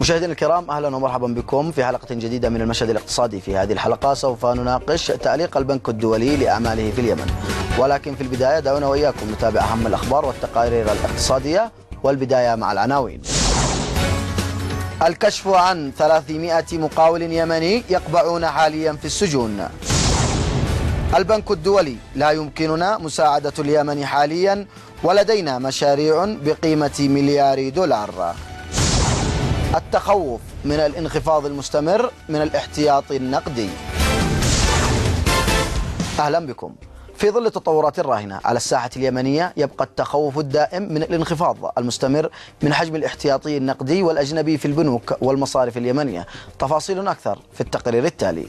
مشاهدينا الكرام، أهلا ومرحبا بكم في حلقة جديدة من المشهد الاقتصادي. في هذه الحلقة سوف نناقش تعليق البنك الدولي لأعماله في اليمن، ولكن في البداية دعونا وإياكم نتابع أهم الأخبار والتقارير الاقتصادية، والبداية مع العناوين. الكشف عن 300 مقاول يمني يقبعون حاليا في السجون. البنك الدولي: لا يمكننا مساعدة اليمن حاليا ولدينا مشاريع بقيمة مليار دولار. التخوف من الانخفاض المستمر من الاحتياطي النقدي. أهلا بكم. في ظل التطورات الراهنة على الساحة اليمنية، يبقى التخوف الدائم من الانخفاض المستمر من حجم الاحتياطي النقدي والأجنبي في البنوك والمصارف اليمنية. تفاصيل أكثر في التقرير التالي.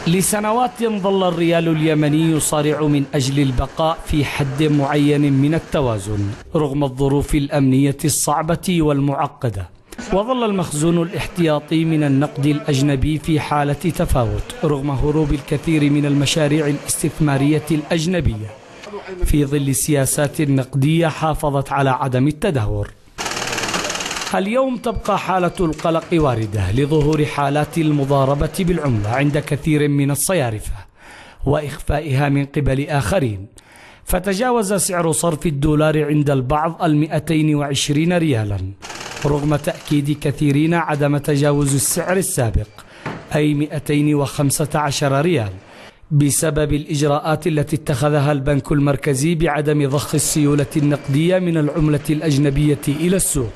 لسنوات ظل الريال اليمني يصارع من أجل البقاء في حد معين من التوازن رغم الظروف الأمنية الصعبة والمعقدة، وظل المخزون الاحتياطي من النقد الأجنبي في حالة تفاوت رغم هروب الكثير من المشاريع الاستثمارية الأجنبية في ظل السياسات النقدية حافظت على عدم التدهور. اليوم تبقى حالة القلق واردة لظهور حالات المضاربة بالعملة عند كثير من الصيارفة وإخفائها من قبل آخرين، فتجاوز سعر صرف الدولار عند البعض 220 ريالا رغم تأكيد كثيرين عدم تجاوز السعر السابق أي 215 ريال بسبب الإجراءات التي اتخذها البنك المركزي بعدم ضخ السيولة النقدية من العملة الأجنبية إلى السوق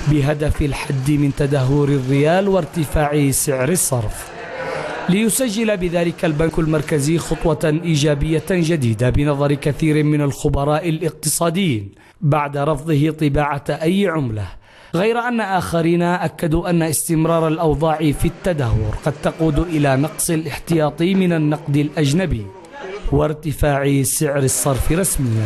بهدف الحد من تدهور الريال وارتفاع سعر الصرف، ليسجل بذلك البنك المركزي خطوة إيجابية جديدة بنظر كثير من الخبراء الاقتصاديين بعد رفضه طباعة أي عملة، غير أن آخرين أكدوا أن استمرار الأوضاع في التدهور قد تقود إلى نقص الاحتياطي من النقد الأجنبي وارتفاع سعر الصرف رسميا.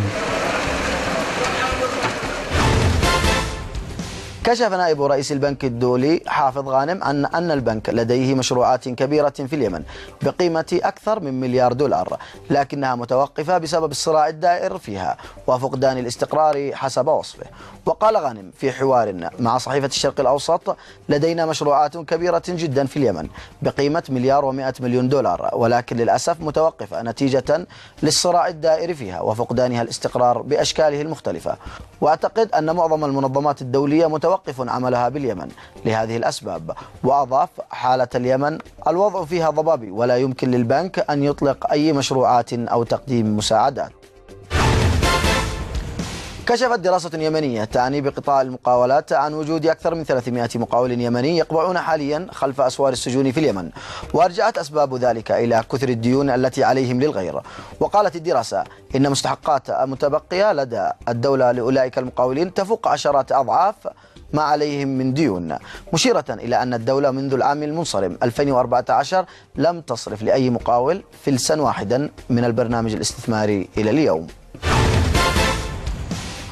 كشف نائب رئيس البنك الدولي حافظ غانم أن البنك لديه مشروعات كبيرة في اليمن بقيمة أكثر من مليار دولار، لكنها متوقفة بسبب الصراع الدائر فيها وفقدان الاستقرار حسب وصفه. وقال غانم في حوار مع صحيفة الشرق الأوسط: لدينا مشروعات كبيرة جدا في اليمن بقيمة مليار و100 مليون دولار، ولكن للأسف متوقفة نتيجة للصراع الدائر فيها وفقدانها الاستقرار بأشكاله المختلفة. وأعتقد أن معظم المنظمات الدولية متوقف عملها باليمن لهذه الأسباب. وأضاف: حالة اليمن الوضع فيها ضبابي ولا يمكن للبنك أن يطلق أي مشروعات أو تقديم مساعدات. كشفت دراسة يمنية تعني بقطاع المقاولات عن وجود أكثر من 300 مقاول يمني يقبعون حاليا خلف أسوار السجون في اليمن، وأرجعت أسباب ذلك إلى كثر الديون التي عليهم للغير. وقالت الدراسة إن مستحقات المتبقية لدى الدولة لأولئك المقاولين تفوق عشرات أضعاف ما عليهم من ديون، مشيرة إلى أن الدولة منذ العام المنصرم 2014 لم تصرف لأي مقاول فلسا واحدا من البرنامج الاستثماري إلى اليوم.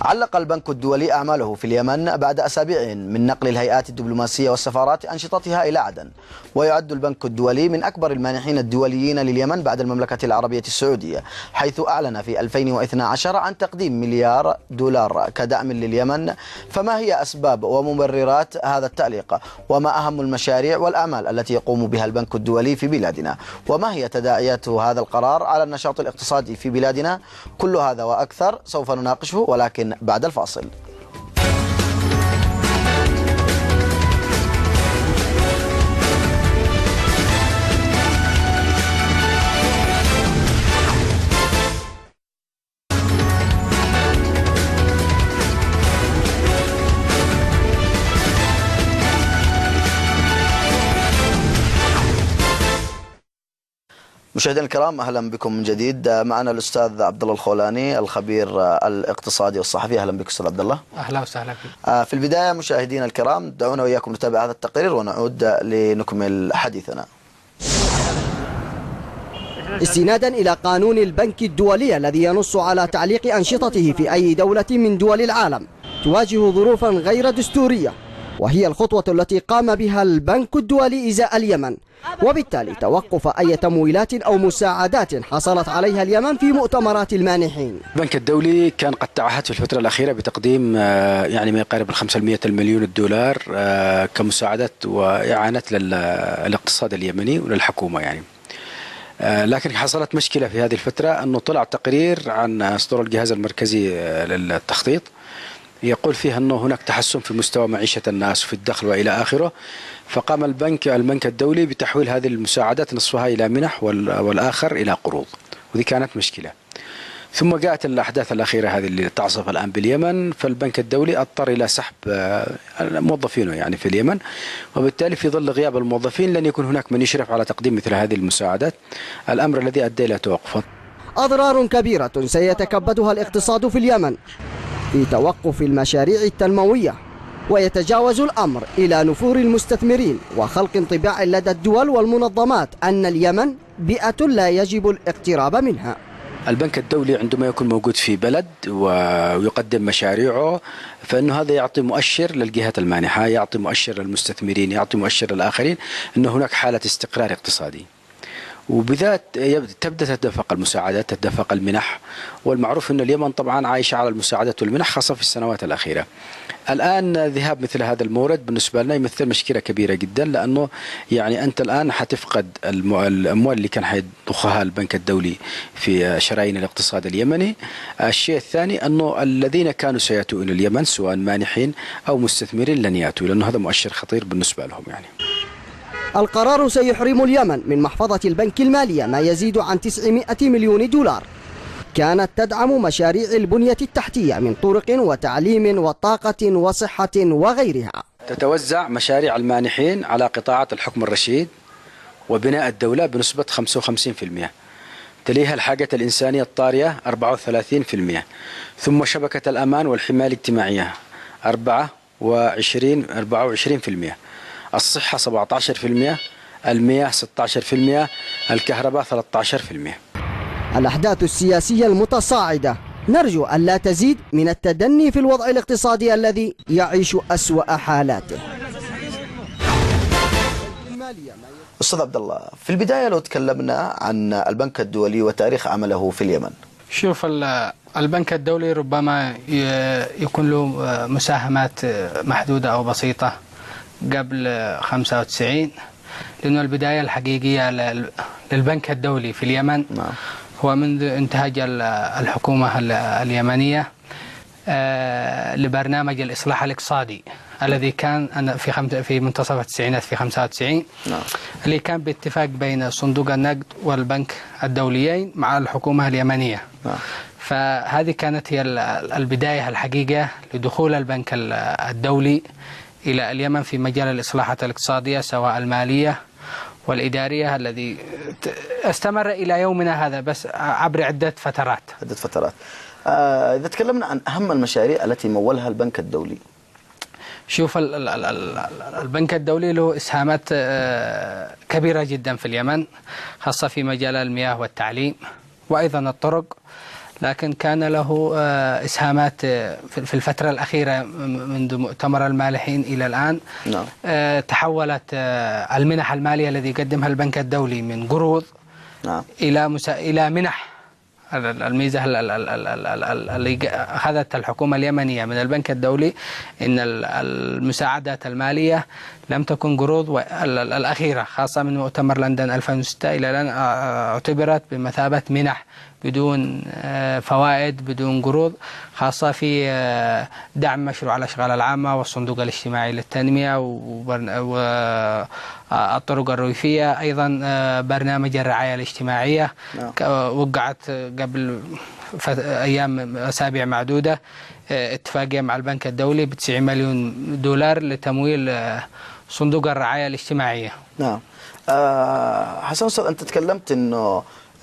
علق البنك الدولي أعماله في اليمن بعد أسابيع من نقل الهيئات الدبلوماسية والسفارات أنشطتها إلى عدن، ويعد البنك الدولي من أكبر المانحين الدوليين لليمن بعد المملكة العربية السعودية، حيث أعلن في 2012 عن تقديم مليار دولار كدعم لليمن. فما هي أسباب ومبررات هذا التعليق؟ وما أهم المشاريع والأعمال التي يقوم بها البنك الدولي في بلادنا؟ وما هي تداعيات هذا القرار على النشاط الاقتصادي في بلادنا؟ كل هذا وأكثر سوف نناقشه، ولكن بعد الفاصل. مشاهدينا الكرام، اهلا بكم من جديد. معنا الاستاذ عبد الله الخولاني الخبير الاقتصادي والصحفي. اهلا بك استاذ عبد الله. اهلا وسهلا بك. في البدايه مشاهدينا الكرام، دعونا واياكم نتابع هذا التقرير ونعود لنكمل حديثنا. استنادا إلى قانون البنك الدولي الذي ينص على تعليق أنشطته في أي دولة من دول العالم تواجه ظروفا غير دستورية، وهي الخطوة التي قام بها البنك الدولي إزاء اليمن، وبالتالي توقف أي تمويلات أو مساعدات حصلت عليها اليمن في مؤتمرات المانحين. البنك الدولي كان قد تعهد في الفترة الأخيرة بتقديم يعني ما يقارب 500 مليون دولار كمساعدات وإعانات للاقتصاد اليمني وللحكومة يعني. لكن حصلت مشكلة في هذه الفترة، أنه طلع تقرير عن صدور الجهاز المركزي للتخطيط يقول فيه أنه هناك تحسن في مستوى معيشة الناس وفي الدخل وإلى آخره، فقام البنك الدولي بتحويل هذه المساعدات نصفها إلى منح والآخر إلى قروض، وذي كانت مشكلة. ثم جاءت الأحداث الأخيرة هذه اللي تعصف الآن باليمن، فالبنك الدولي اضطر إلى سحب موظفينه يعني في اليمن، وبالتالي في ظل غياب الموظفين لن يكون هناك من يشرف على تقديم مثل هذه المساعدات، الأمر الذي أدى إلى توقف. أضرار كبيرة سيتكبدها الاقتصاد في اليمن في توقف المشاريع التنموية، ويتجاوز الأمر إلى نفور المستثمرين وخلق انطباع لدى الدول والمنظمات أن اليمن بيئة لا يجب الاقتراب منها. البنك الدولي عندما يكون موجود في بلد ويقدم مشاريعه، فإنه هذا يعطي مؤشر للجهات المانحة، يعطي مؤشر للمستثمرين، يعطي مؤشر للآخرين أنه هناك حالة استقرار اقتصادي، وبذات تبدأ تتدفق المساعدات، تتدفق المنح، والمعروف أن اليمن طبعا عايشة على المساعدات والمنح خاصة في السنوات الأخيرة. الآن ذهاب مثل هذا المورد بالنسبة لنا يمثل مشكلة كبيرة جدا، لأنه يعني أنت الآن حتفقد الأموال اللي كان حيضخها البنك الدولي في شرايين الاقتصاد اليمني. الشيء الثاني أنه الذين كانوا سيأتوا إلى اليمن سواء مانحين أو مستثمرين لن يأتوا، لأنه هذا مؤشر خطير بالنسبة لهم يعني. القرار سيحرم اليمن من محفظة البنك المالية ما يزيد عن 900 مليون دولار كانت تدعم مشاريع البنية التحتية من طرق وتعليم وطاقة وصحة وغيرها. تتوزع مشاريع المانحين على قطاعات الحكم الرشيد وبناء الدولة بنسبة 55%، تليها الحاجة الإنسانية الطارئة 34%، ثم شبكة الأمان والحماية الاجتماعية 24%، الصحة 17%، المياه 16%، الكهرباء 13%. الأحداث السياسية المتصاعدة نرجو أن لا تزيد من التدني في الوضع الاقتصادي الذي يعيش أسوأ حالاته. أستاذ عبد الله، في البداية لو تكلمنا عن البنك الدولي وتاريخ عمله في اليمن. شوف، البنك الدولي ربما يكون له مساهمات محدودة أو بسيطة قبل 95، لأنه البداية الحقيقية للبنك الدولي في اليمن هو منذ انتهاج الحكومة اليمنية لبرنامج الإصلاح الاقتصادي الذي كان في منتصف التسعينات في 95، اللي كان باتفاق بين صندوق النقد والبنك الدوليين مع الحكومة اليمنية. فهذه كانت هي البداية الحقيقية لدخول البنك الدولي إلى اليمن في مجال الإصلاحات الاقتصادية سواء المالية والإدارية، الذي استمر إلى يومنا هذا بس عبر عدة فترات. إذا تكلمنا عن أهم المشاريع التي مولها البنك الدولي. شوف، البنك الدولي له إسهامات كبيرة جدا في اليمن، خاصة في مجال المياه والتعليم وأيضا الطرق، لكن كان له إسهامات في الفترة الأخيرة منذ مؤتمر المالحين إلى الآن. تحولت المنح المالية الذي قدمها البنك الدولي من قروض إلى منح. الميزة اللي أخذت الحكومة اليمنية من البنك الدولي إن المساعدات المالية لم تكن قروض، الأخيرة خاصة من مؤتمر لندن 2006 إلى الآن اعتبرت بمثابة منح بدون فوائد بدون قروض، خاصة في دعم مشروع الأشغال العامة والصندوق الاجتماعي للتنمية والطرق الريفية، أيضا برنامج الرعاية الاجتماعية. وقعت قبل أسابيع معدودة اتفاقية مع البنك الدولي ب9 مليون دولار لتمويل صندوق الرعاية الاجتماعية. نعم. حسن أستاذ، أنت تكلمت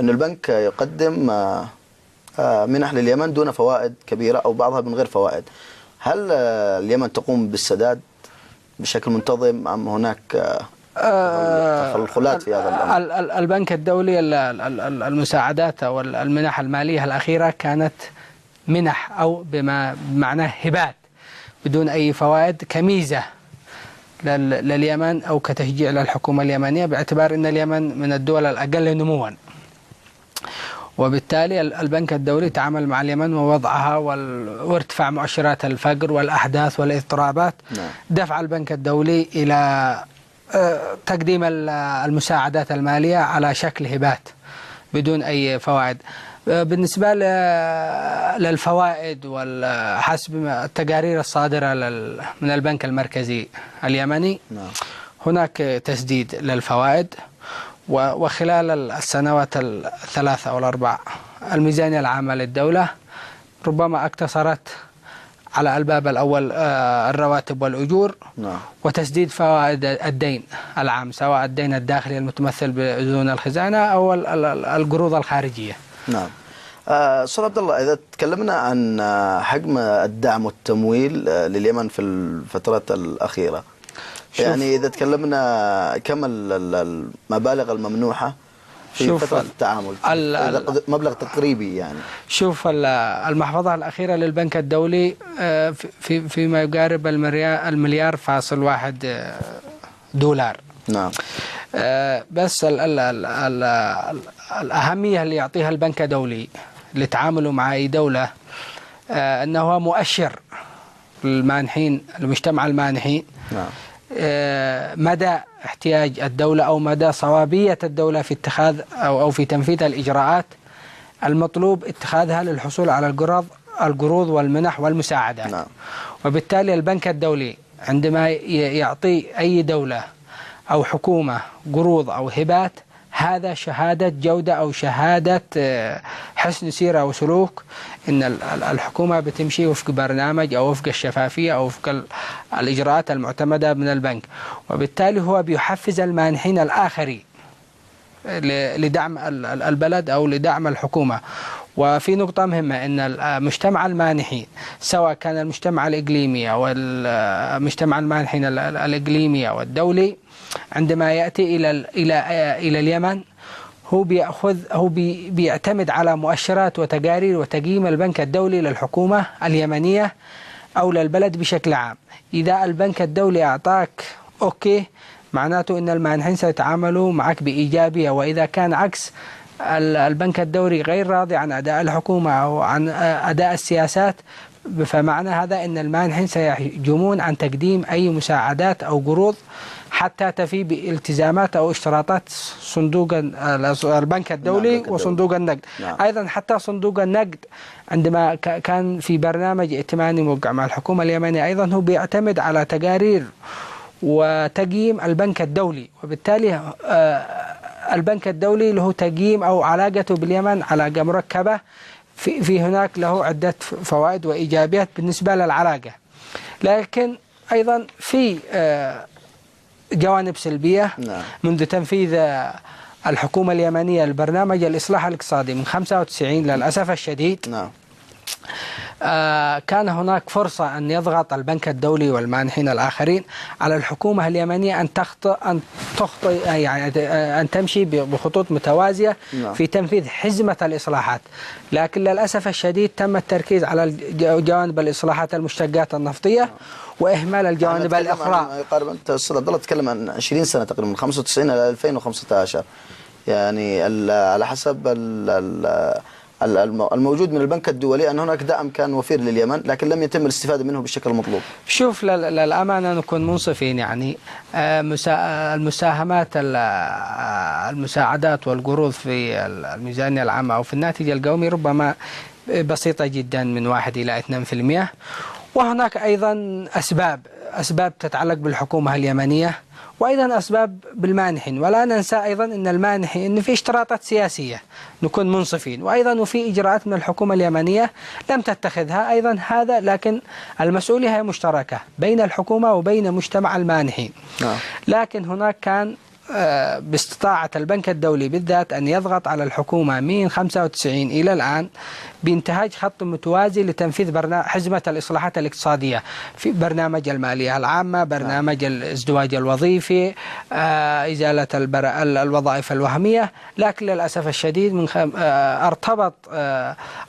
أن البنك يقدم منح لليمن دون فوائد كبيرة أو بعضها من غير فوائد. هل اليمن تقوم بالسداد بشكل منتظم أم هناك تخلخلات في هذا الأمر؟ البنك الدولي المساعدات أو المنح المالية الأخيرة كانت منح أو بمعنى هبات بدون أي فوائد كميزة لليمن أو كتشجيع للحكومة اليمنية، باعتبار أن اليمن من الدول الأقل نموا، وبالتالي البنك الدولي تعامل مع اليمن ووضعها وارتفاع مؤشرات الفقر والأحداث والاضطرابات دفع البنك الدولي إلى تقديم المساعدات المالية على شكل هبات بدون أي فوائد. بالنسبة للفوائد وحسب التقارير الصادرة من البنك المركزي اليمني هناك تسديد للفوائد، وخلال السنوات الثلاثة أو الأربع الميزانية العامة للدولة ربما اقتصرت على الباب الأول الرواتب والأجور وتسديد فوائد الدين العام، سواء الدين الداخلي المتمثل بأذون الخزانة أو القروض الخارجية. نعم. أستاذ عبد الله، إذا تكلمنا عن حجم الدعم والتمويل لليمن في الفترات الأخيرة، يعني إذا تكلمنا كم المبالغ الممنوحة في فترة التعامل، مبلغ تقريبي يعني. شوف المحفظة الأخيرة للبنك الدولي فيما يقارب المليار فاصل واحد دولار. نعم. بس الأهمية اللي يعطيها البنك الدولي لتعامله مع أي دولة أنه هو مؤشر للمانحين، المجتمع المانحي. نعم. مدى احتياج الدولة أو مدى صوابية الدولة في اتخاذ أو في تنفيذ الإجراءات المطلوب اتخاذها للحصول على القروض والمنح والمساعدات. نعم. وبالتالي البنك الدولي عندما يعطي أي دولة أو حكومة قروض أو هبات، هذا شهادة جودة أو شهادة حسن سيرة وسلوك إن الحكومة بتمشي وفق برنامج أو وفق الشفافية أو وفق الإجراءات المعتمدة من البنك. وبالتالي هو بيحفز المانحين الآخرين لدعم البلد أو لدعم الحكومة. وفي نقطة مهمة أن المجتمع المانحين سواء كان المجتمع الإقليمي أو المجتمع المانحين الإقليمي أو الدولي، عندما يأتي إلى اليمن هو بيعتمد على مؤشرات وتقارير وتقييم البنك الدولي للحكومة اليمنية أو للبلد بشكل عام. إذا البنك الدولي أعطاك أوكي، معناته أن المانحين سيتعاملوا معك بإيجابية، وإذا كان عكس البنك الدولي غير راضي عن أداء الحكومة أو عن أداء السياسات، فمعنى هذا أن المانحين سيحجمون عن تقديم أي مساعدات أو قروض حتى تفي بالتزامات أو اشتراطات صندوق البنك الدولي وصندوق النقد. نعم. أيضا حتى صندوق النقد عندما كان في برنامج ائتماني موقع مع الحكومة اليمنية أيضا هو بيعتمد على تقارير وتقييم البنك الدولي، وبالتالي البنك الدولي له تقييم أو علاقته باليمن علاقة مركبة، في هناك له عدة فوائد وإيجابيات بالنسبة للعلاقة، لكن أيضا في جوانب سلبية. نعم. منذ تنفيذ الحكومة اليمنية البرنامج الإصلاح الاقتصادي من 95 للأسف الشديد. نعم. كان هناك فرصة أن يضغط البنك الدولي والمانحين الآخرين على الحكومة اليمنية أن تمشي بخطوط متوازية في تنفيذ حزمة الإصلاحات، لكن للأسف الشديد تم التركيز على جوانب الإصلاحات المشتقات النفطية وإهمال الجوانب الأخرى. أنت أستاذ عبد الله تتكلم عن 20 سنة تقريبا، من 95 إلى 2015، يعني على حسب الموجود من البنك الدولي أن هناك دعم كان وفير لليمن، لكن لم يتم الاستفادة منه بالشكل المطلوب. شوف، للأمانة نكون منصفين، يعني المساعدات والقروض في الميزانية العامة أو في الناتج القومي ربما بسيطة جدا من 1 إلى 2%، وهناك أيضا أسباب تتعلق بالحكومة اليمنية وأيضا أسباب بالمانحين، ولا ننسى أيضا أن المانحين أن في اشتراطات سياسية، نكون منصفين، وأيضا وفي إجراءات من الحكومة اليمنية لم تتخذها أيضا هذا، لكن المسؤولية هي مشتركة بين الحكومة وبين مجتمع المانحين. لكن هناك كان باستطاعة البنك الدولي بالذات أن يضغط على الحكومة من 95 إلى الآن بانتهاج خط متوازي لتنفيذ حزمة الإصلاحات الاقتصادية في برنامج المالية العامة، برنامج الازدواج الوظيفي، إزالة الوظائف الوهمية. لكن للأسف الشديد ارتبط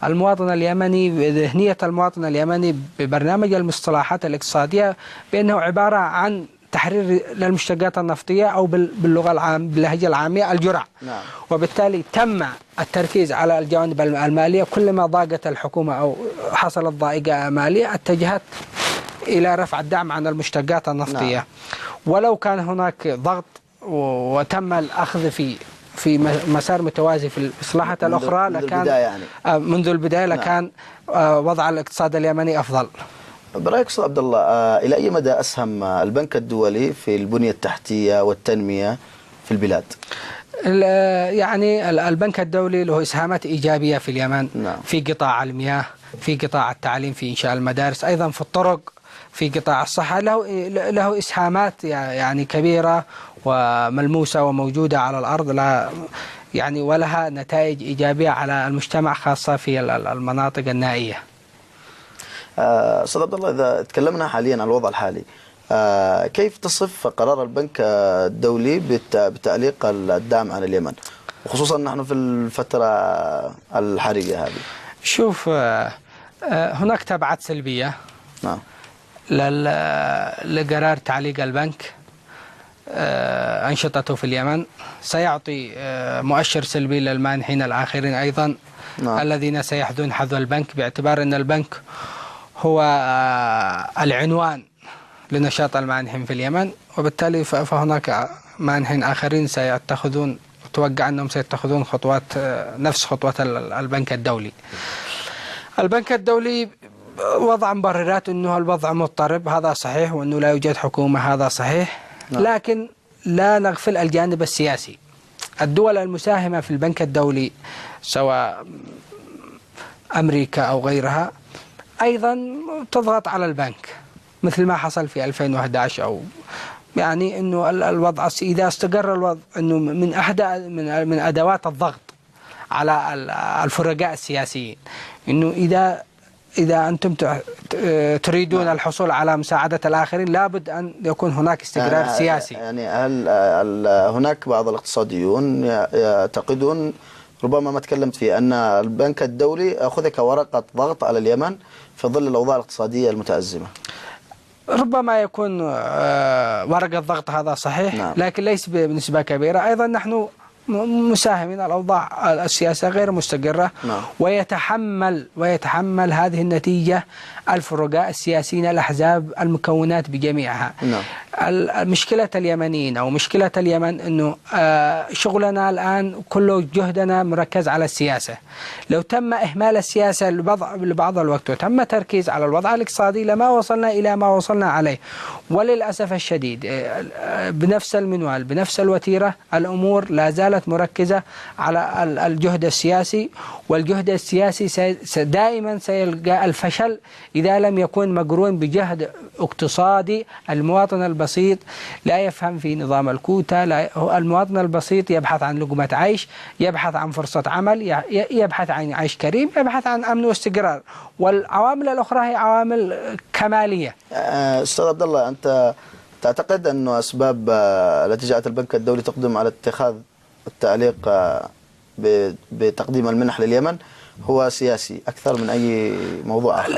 المواطن اليمني بذهنية المواطن اليمني ببرنامج المصطلحات الاقتصادية بأنه عبارة عن التحرير للمشتقات النفطية أو باللهجة العامية الجرع. نعم. وبالتالي تم التركيز على الجوانب المالية. كلما ضاقت الحكومة أو حصلت ضائقة مالية اتجهت إلى رفع الدعم عن المشتقات النفطية. نعم. ولو كان هناك ضغط وتم الأخذ في مسار متوازي في الإصلاحات الأخرى منذ البداية لكان وضع الاقتصاد اليمني أفضل. برأيك أستاذ عبد الله، إلى أي مدى أسهم البنك الدولي في البنية التحتية والتنمية في البلاد؟ يعني البنك الدولي له إسهامات إيجابية في اليمن. نعم. في قطاع المياه، في قطاع التعليم، في إنشاء المدارس، أيضا في الطرق، في قطاع الصحة. له إسهامات يعني كبيرة وملموسة وموجودة على الأرض، يعني ولها نتائج إيجابية على المجتمع خاصة في المناطق النائية. أستاذ عبد الله، إذا تكلمنا حاليا عن الوضع الحالي، كيف تصف قرار البنك الدولي بتعليق الدعم عن اليمن، وخصوصا نحن في الفترة الحرجة هذه؟ شوف، هناك تبعات سلبية. نعم. لقرار تعليق البنك أنشطته في اليمن. سيعطي مؤشر سلبي للمانحين الآخرين أيضا. نعم. الذين سيحذون حذو البنك، باعتبار أن البنك هو العنوان لنشاط المانحين في اليمن، وبالتالي فهناك مانحين آخرين سيتخذون، أتوقع أنهم سيتخذون خطوات نفس خطوات البنك الدولي. البنك الدولي وضع مبررات أنه الوضع مضطرب، هذا صحيح، وأنه لا يوجد حكومة، هذا صحيح. لكن لا نغفل الجانب السياسي. الدول المساهمة في البنك الدولي سواء أمريكا أو غيرها أيضا تضغط على البنك، مثل ما حصل في 2011. أو يعني أنه الوضع إذا استقر الوضع أنه من أدوات الضغط على الفرقاء السياسيين، أنه إذا أنتم تريدون الحصول على مساعدة الآخرين لابد أن يكون هناك استقرار سياسي. يعني هل هناك بعض الاقتصاديون يعتقدون، ربما ما تكلمت فيه، أن البنك الدولي أخذ كورقة ضغط على اليمن في ظل الأوضاع الاقتصادية المتأزمة؟ ربما يكون ورقة ضغط، هذا صحيح. نعم. لكن ليس بنسبة كبيرة. أيضا نحن مساهمين، الأوضاع السياسية غير مستقرة. نعم. ويتحمل هذه النتيجة الفرقاء السياسيين، الأحزاب، المكونات بجميعها. نعم. مشكلة اليمنيين أو مشكلة اليمن أنه شغلنا الآن كله جهدنا مركز على السياسة. لو تم إهمال السياسة لبعض الوقت وتم تركيز على الوضع الاقتصادي لما وصلنا إلى ما وصلنا عليه. وللأسف الشديد بنفس المنوال بنفس الوتيرة الأمور لا زالت مركزة على الجهد السياسي، والجهد السياسي دائما سيلقى الفشل إذا لم يكن مقرون بجهد اقتصادي. المواطن البسيط لا يفهم في نظام الكوتا، المواطن البسيط يبحث عن لقمة عيش، يبحث عن فرصة عمل، يبحث عن عيش كريم، يبحث عن أمن واستقرار. والعوامل الأخرى هي عوامل كمالية. أستاذ عبد الله، أنت تعتقد أن أسباب التي جاءت البنك الدولي تقدم على اتخاذ التعليق بتقديم المنح لليمن هو سياسي أكثر من أي موضوع آخر؟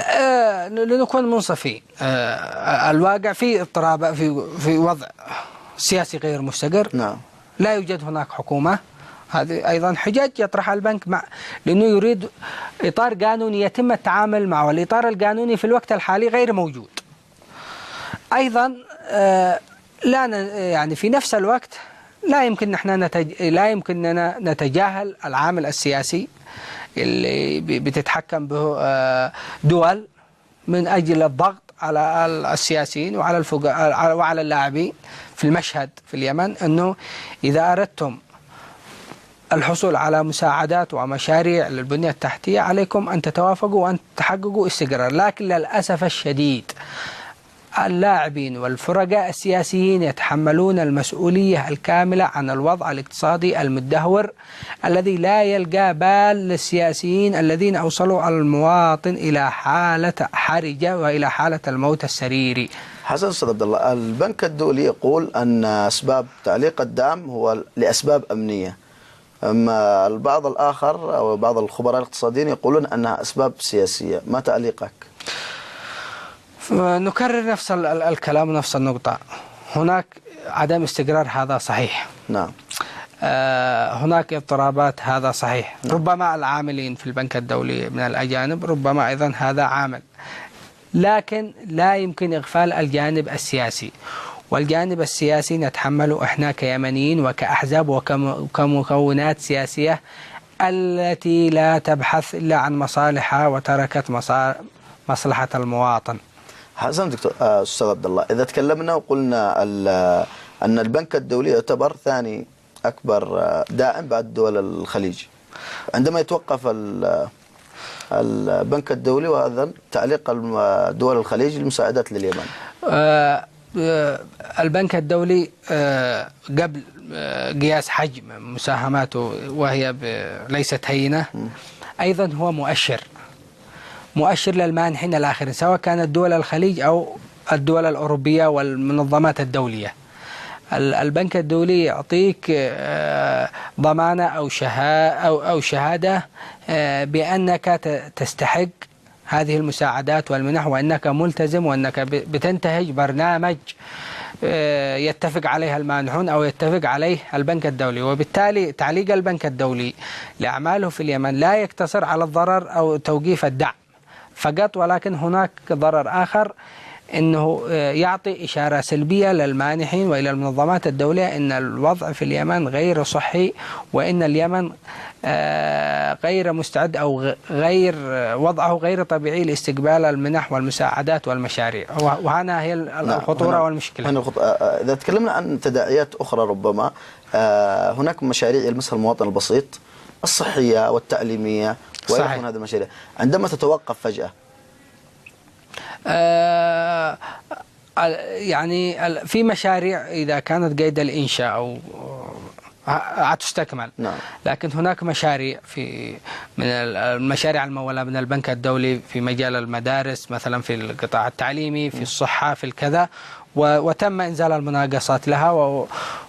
لنكون منصفين، الواقع في اضطراب، في وضع سياسي غير مستقر. نعم. لا يوجد هناك حكومة. هذه أيضا حجج يطرحها البنك لأنه يريد إطار قانوني يتم التعامل معه، والإطار القانوني في الوقت الحالي غير موجود. أيضا يعني في نفس الوقت لا يمكننا نتجاهل العامل السياسي اللي بتتحكم به دول من أجل الضغط على السياسيين وعلى اللاعبين في المشهد في اليمن، أنه إذا أردتم الحصول على مساعدات ومشاريع للبنية التحتية عليكم أن تتوافقوا وأن تحققوا استقرار. لكن للأسف الشديد اللاعبين والفرقاء السياسيين يتحملون المسؤولية الكاملة عن الوضع الاقتصادي المدهور الذي لا يلقى بال للسياسيين الذين أوصلوا المواطن إلى حالة حرجة وإلى حالة الموت السريري. حسن أستاذ عبد الله، البنك الدولي يقول أن أسباب تعليق الدعم هو لأسباب أمنية، أما البعض الآخر أو بعض الخبراء الاقتصاديين يقولون أنها أسباب سياسية. ما تعليقك؟ نكرر نفس الكلام ونفس النقطة. هناك عدم استقرار، هذا صحيح. نعم. هناك اضطرابات، هذا صحيح. ربما العاملين في البنك الدولي من الأجانب، ربما أيضا هذا عامل، لكن لا يمكن إغفال الجانب السياسي. والجانب السياسي نتحمله إحنا كيمنيين وكأحزاب وكمكونات سياسية التي لا تبحث إلا عن مصالحها وتركت مصلحة المواطن. حسنا دكتور أستاذ عبد الله، إذا تكلمنا وقلنا أن البنك الدولي يعتبر ثاني أكبر داعم بعد دول الخليج، عندما يتوقف البنك الدولي وهذا تعليق دول الخليج للمساعدات لليمن؟ البنك الدولي قبل قياس حجم مساهماته وهي ليست هينة، أيضا هو مؤشر للمانحين الآخرين، سواء كانت دول الخليج أو الدول الأوروبية والمنظمات الدولية. البنك الدولي يعطيك ضمانة أو شهادة بأنك تستحق هذه المساعدات والمنح، وأنك ملتزم، وأنك بتنتهج برنامج يتفق عليها المانحون أو يتفق عليه البنك الدولي. وبالتالي تعليق البنك الدولي لأعماله في اليمن لا يقتصر على الضرر أو توقيف الدعم فقط، ولكن هناك ضرر آخر، أنه يعطي إشارة سلبية للمانحين وإلى المنظمات الدولية أن الوضع في اليمن غير صحي، وأن اليمن غير مستعد أو وضعه غير طبيعي لاستقبال المنح والمساعدات والمشاريع، وهنا هي الخطورة والمشكلة. إذا تكلمنا عن تداعيات أخرى، ربما هناك مشاريع يلمسها المواطن البسيط، الصحية والتعليمية ويكون هذه المشاريع عندما تتوقف فجأة، يعني في مشاريع إذا كانت قيد الإنشاء أو تستكمل. نعم. لكن هناك مشاريع من المشاريع الممولة من البنك الدولي في مجال المدارس مثلا، في القطاع التعليمي، في الصحة، في الكذا، وتم إنزال المناقصات لها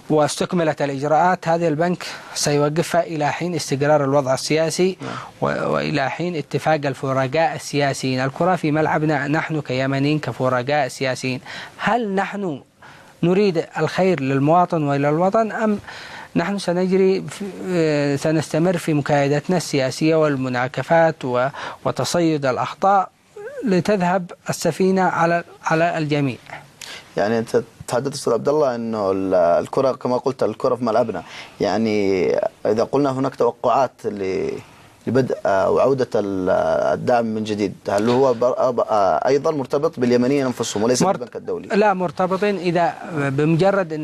واستكملت الإجراءات. هذه البنك سيوقفها إلى حين استقرار الوضع السياسي وإلى حين اتفاق الفرقاء السياسيين. الكرة في ملعبنا نحن كيمنيين كفرقاء سياسيين. هل نحن نريد الخير للمواطن وإلى الوطن، أم نحن سنستمر في مكايدتنا السياسية والمناكفات وتصيد الأخطاء لتذهب السفينة على الجميع؟ يعني أنت تحدثت أستاذ عبد الله أنه الكرة كما قلت الكرة في ملعبنا، يعني إذا قلنا هناك توقعات لبدء وعودة الدعم من جديد، هل هو أيضا مرتبط باليمنيين أنفسهم وليس بالبنك الدولي؟ لا، مرتبطين. إذا بمجرد أن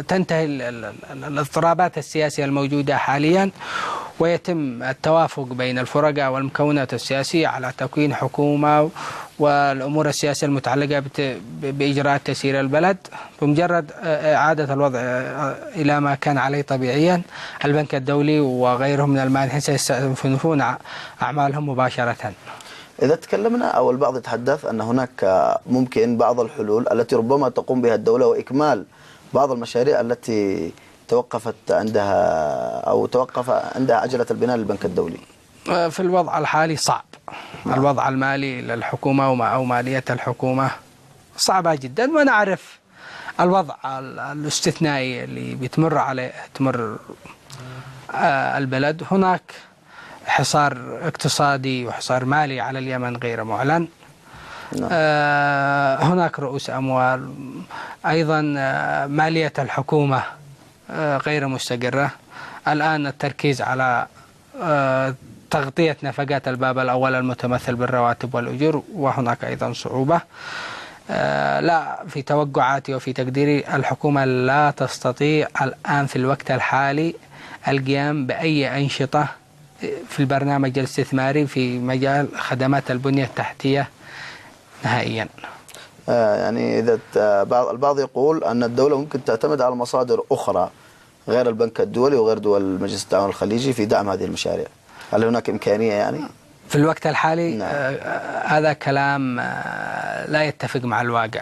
تنتهي الاضطرابات السياسية الموجودة حاليا ويتم التوافق بين الفرقاء والمكونات السياسية على تكوين حكومة والأمور السياسية المتعلقة بإجراءات تسيير البلد، بمجرد إعادة الوضع إلى ما كان عليه طبيعيا، البنك الدولي وغيرهم من المانحين سيستأنفون أعمالهم مباشرة. إذا تكلمنا أو البعض يتحدث أن هناك ممكن بعض الحلول التي ربما تقوم بها الدولة وإكمال بعض المشاريع التي توقف عندها عجلة البناء للبنك الدولي. في الوضع الحالي صعب. الوضع المالي للحكومة أو مالية الحكومة صعبة جدا، ونعرف الوضع الاستثنائي اللي تمر البلد. هناك حصار اقتصادي وحصار مالي على اليمن غير معلن. هناك رؤوس أموال، أيضا مالية الحكومة غير مستقرة. الآن التركيز على تغطية نفقات الباب الأول المتمثل بالرواتب والأجور، وهناك أيضا صعوبة. لا، في توقعاتي وفي تقديري الحكومة لا تستطيع الآن في الوقت الحالي القيام بأي أنشطة في البرنامج الاستثماري في مجال خدمات البنية التحتية نهائيا. يعني إذا البعض يقول أن الدولة ممكن تعتمد على مصادر أخرى غير البنك الدولي وغير دول مجلس التعاون الخليجي في دعم هذه المشاريع، هل هناك إمكانية يعني؟ في الوقت الحالي نعم. هذا كلام لا يتفق مع الواقع.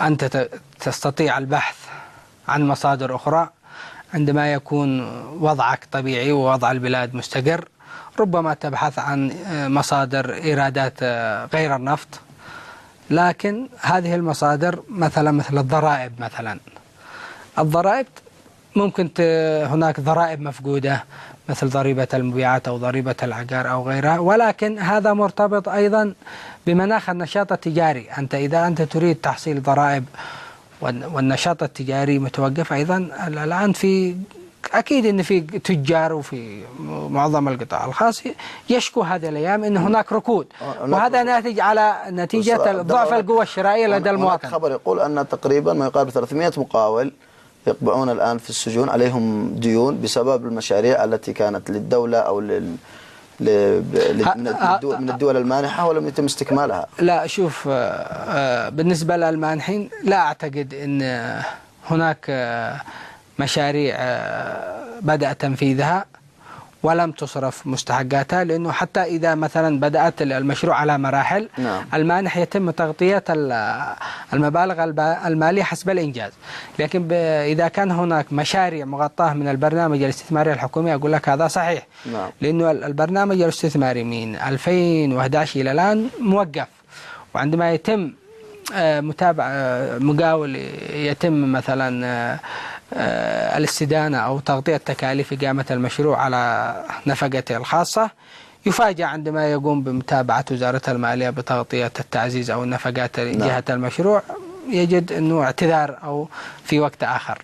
أنت تستطيع البحث عن مصادر أخرى عندما يكون وضعك طبيعي ووضع البلاد مستقر. ربما تبحث عن مصادر إيرادات غير النفط لكن هذه المصادر مثل الضرائب الضرائب ممكن هناك ضرائب مفقودة مثل ضريبة المبيعات أو ضريبة العقار أو غيرها، ولكن هذا مرتبط أيضا بمناخ النشاط التجاري. إذا أنت تريد تحصيل ضرائب والنشاط التجاري متوقف أيضا الآن، أكيد أن في تجار وفي معظم القطاع الخاص يشكو هذه الأيام أن هناك ركود، وهذا ناتج على نتيجة ضعف القوة الشرائية لدى المواطن. خبر يقول أن تقريبا ما يقارب 300 مقاول يقبعون الآن في السجون، عليهم ديون بسبب المشاريع التي كانت للدولة أو من الدول المانحة ولم يتم استكمالها. لا شوف، بالنسبة للمانحين لا أعتقد أن هناك مشاريع بدأ تنفيذها ولم تصرف مستحقاتها، لأنه حتى إذا مثلا بدأت المشروع على مراحل المانح يتم تغطية المبالغ المالية حسب الإنجاز. لكن إذا كان هناك مشاريع مغطاة من البرنامج الاستثماري الحكومي أقول لك هذا صحيح، لأنه البرنامج الاستثماري من 2011 إلى الآن موقف، وعندما يتم مقاول يتم مثلا الاستدانة أو تغطية تكاليف إقامة المشروع على نفقته الخاصة، يفاجأ عندما يقوم بمتابعة وزارة المالية بتغطية التعزيز أو النفقات جهة المشروع، يجد أنه اعتذار أو في وقت آخر.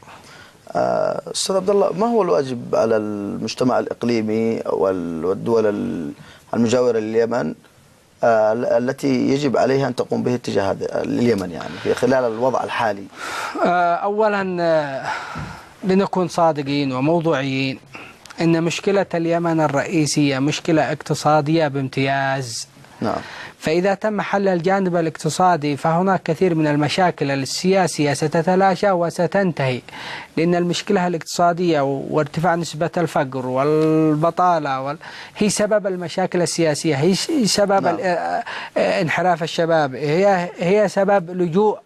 أستاذ عبد الله، ما هو الواجب على المجتمع الإقليمي والدول المجاورة لليمن التي يجب عليها أن تقوم به تجاه اليمن يعني في خلال الوضع الحالي؟ أولا لنكون صادقين وموضوعيين، إن مشكلة اليمن الرئيسية مشكلة اقتصادية بامتياز. فإذا تم حل الجانب الاقتصادي فهناك كثير من المشاكل السياسية ستتلاشى وستنتهي، لأن المشكلة الاقتصادية وارتفاع نسبة الفقر والبطالة هي سبب المشاكل السياسية، هي سبب انحراف الشباب، هي سبب لجوء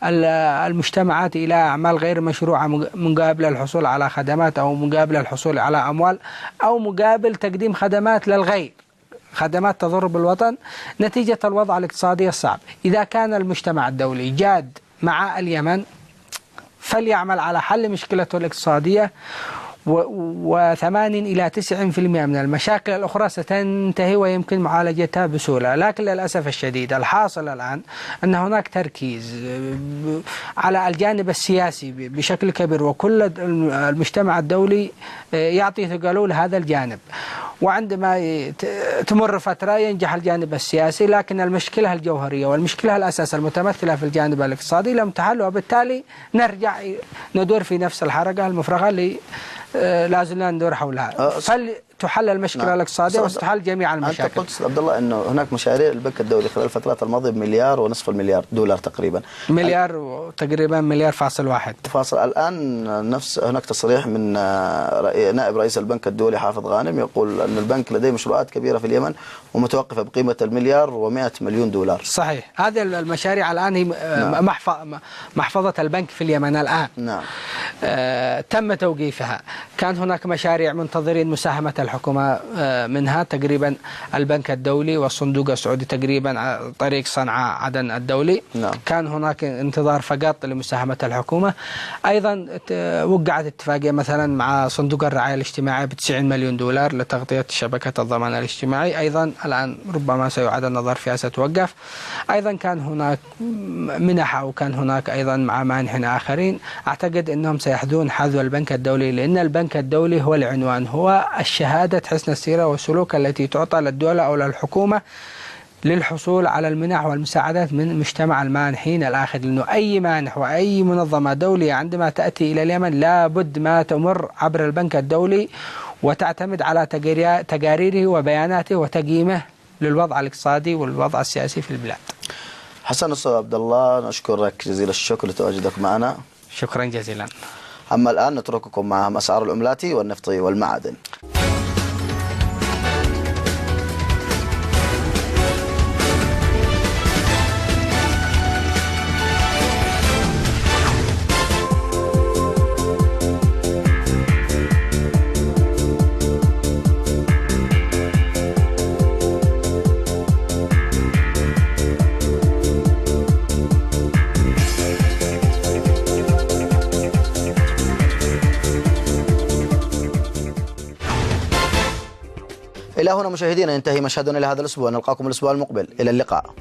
المجتمعات إلى أعمال غير مشروعة مقابل الحصول على خدمات أو مقابل الحصول على أموال أو مقابل تقديم خدمات للغير، خدمات تضر بالوطن نتيجة الوضع الاقتصادي الصعب. إذا كان المجتمع الدولي جاد مع اليمن فليعمل على حل مشكلته الاقتصادية، و80 إلى 90% من المشاكل الأخرى ستنتهي ويمكن معالجتها بسهولة. لكن للأسف الشديد الحاصل الآن أن هناك تركيز على الجانب السياسي بشكل كبير، وكل المجتمع الدولي يعطي ثقله لهذا الجانب، وعندما تمر فترة ينجح الجانب السياسي، لكن المشكلة الجوهرية والمشكلة الأساس المتمثلة في الجانب الاقتصادي لم تحل، وبالتالي نرجع ندور في نفس الحركة المفرغة اللي لازلنا ندور حولها. تحل المشكلة الاقتصادية وستحل جميع المشاكل. أنت قلت عبد الله أنه هناك مشاريع البنك الدولي خلال الفترات الماضية ب1.5 مليار دولار تقريبا. تقريبا 1.1 مليار. الآن هناك تصريح من نائب رئيس البنك الدولي حافظ غانم يقول أن البنك لديه مشروعات كبيرة في اليمن ومتوقفة بقيمة 1.1 مليار دولار. صحيح، هذه المشاريع الآن هي محفظة البنك في اليمن الآن. تم توقيفها. كان هناك مشاريع منتظرين مساهمة الحكومة منها، تقريبا البنك الدولي والصندوق السعودي تقريبا طريق صنعاء عدن الدولي. كان هناك انتظار فقط لمساهمة الحكومة. أيضا وقعت اتفاقية مثلا مع صندوق الرعاية الاجتماعية ب90 مليون دولار لتغطية شبكة الضمان الاجتماعي، أيضا الآن ربما سيعاد النظر فيها ستوقف. أيضا كان هناك منح أو كان هناك أيضا مع مانحين آخرين، أعتقد أنهم سيحذون حذو البنك الدولي، لأن البنك الدولي هو العنوان، هو الشهادة حسن السيرة والسلوك التي تعطى للدولة أو للحكومة للحصول على المنح والمساعدات من مجتمع المانحين الآخر. لأنه أي مانح وأي منظمة دولية عندما تأتي إلى اليمن لابد ما تمر عبر البنك الدولي وتعتمد على تقاريره وبياناته وتقييمه للوضع الاقتصادي والوضع السياسي في البلاد. حسن أستاذ عبد الله، نشكرك جزيل الشكر لتواجدك معنا. شكرا جزيلا. أما الآن نترككم مع أسعار العملات والنفط والمعادن. إلى هنا مشاهدينا ينتهي مشهدنا لهذا الأسبوع، نلقاكم الأسبوع المقبل، إلى اللقاء.